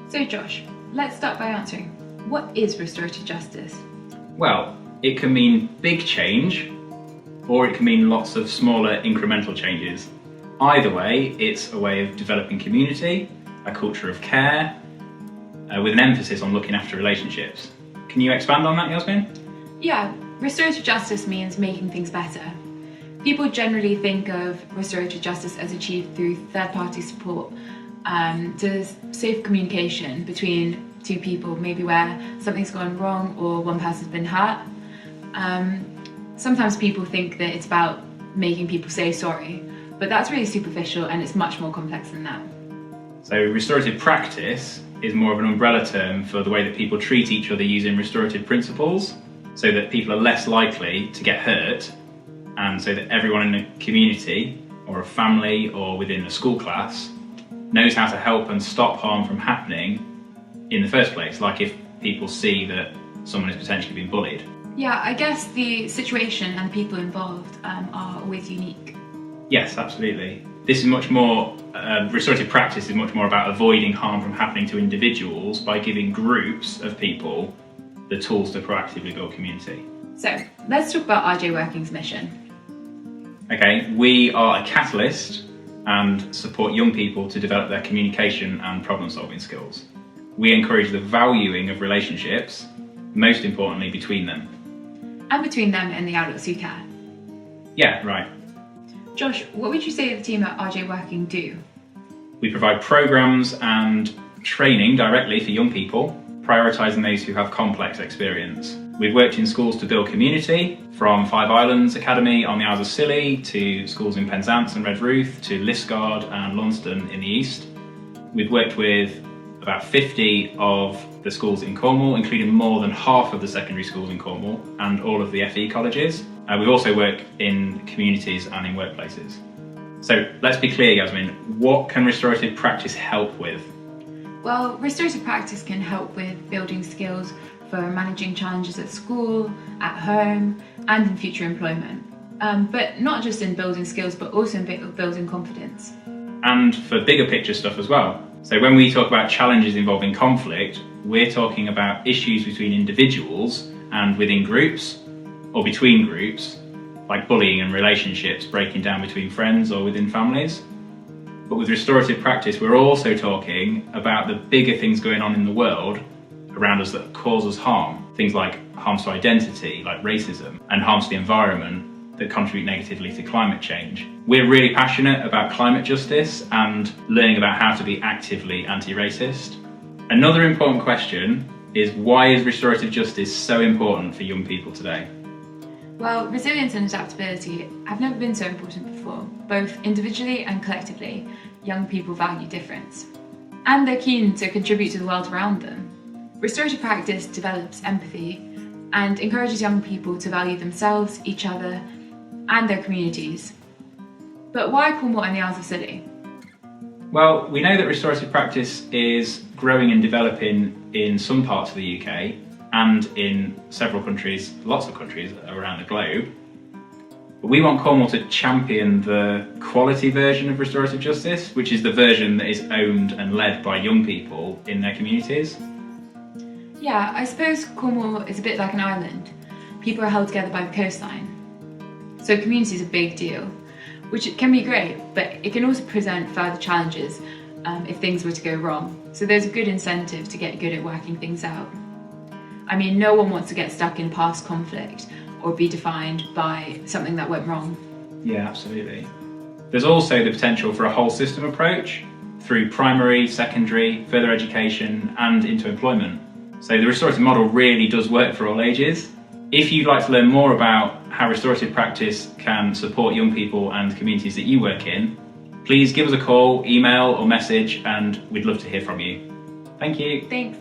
So Josh, let's start by answering, what is restorative justice? Well, it can mean big change, or it can mean lots of smaller incremental changes. Either way, it's a way of developing community, a culture of care, with an emphasis on looking after relationships. Can you expand on that, Yasmine? Yeah, restorative justice means making things better. People generally think of restorative justice as achieved through third-party support to safe communication between two people, maybe where something's gone wrong or one person's been hurt. Sometimes people think that it's about making people say sorry, but that's really superficial and it's much more complex than that. So restorative practice is more of an umbrella term for the way that people treat each other using restorative principles, so that people are less likely to get hurt, and so that everyone in a community or a family or within a school class knows how to help and stop harm from happening in the first place, like if people see that someone is potentially being bullied. Yeah, I guess the situation and the people involved are always unique. Yes, absolutely. This is much more, restorative practice is much more about avoiding harm from happening to individuals by giving groups of people the tools to proactively build community. So, let's talk about RJ Working's mission. Okay, we are a catalyst and support young people to develop their communication and problem-solving skills. We encourage the valuing of relationships, most importantly between them. And between them and the adults who care. Yeah, right. Josh, what would you say the team at RJ Working do? We provide programs and training directly for young people, prioritising those who have complex experience. We've worked in schools to build community, from Five Islands Academy on the Isles of Scilly to schools in Penzance and Redruth to Liskeard and Launceston in the east. We've worked with about 50 of the schools in Cornwall, including more than half of the secondary schools in Cornwall and all of the FE colleges. We've also worked in communities and in workplaces. So let's be clear, Yasmine, what can restorative practice help with? Well, restorative practice can help with building skills for managing challenges at school, at home, and in future employment. But not just in building skills, but also in building confidence. And for bigger picture stuff as well. So when we talk about challenges involving conflict, we're talking about issues between individuals and within groups, or between groups, like bullying and relationships breaking down between friends or within families. But with restorative practice, we're also talking about the bigger things going on in the world around us that cause us harm. Things like harms to identity, like racism, and harms to the environment that contribute negatively to climate change. We're really passionate about climate justice and learning about how to be actively anti-racist. Another important question is, why is restorative justice so important for young people today? Well, resilience and adaptability have never been so important before. Both individually and collectively, young people value difference. And they're keen to contribute to the world around them. Restorative practice develops empathy and encourages young people to value themselves, each other, and their communities. But why Cornwall and the Isles of Scilly? Well, we know that restorative practice is growing and developing in some parts of the UK and in several countries, lots of countries around the globe. But we want Cornwall to champion the quality version of restorative justice, which is the version that is owned and led by young people in their communities. Yeah, I suppose Cornwall is a bit like an island. People are held together by the coastline. So community is a big deal, which can be great, but it can also present further challenges if things were to go wrong. So there's a good incentive to get good at working things out. I mean, no one wants to get stuck in past conflict or be defined by something that went wrong. Yeah, absolutely. There's also the potential for a whole system approach through primary, secondary, further education and into employment. So the restorative model really does work for all ages. If you'd like to learn more about how restorative practice can support young people and communities that you work in, please give us a call, email or message, and we'd love to hear from you. Thank you. Thanks.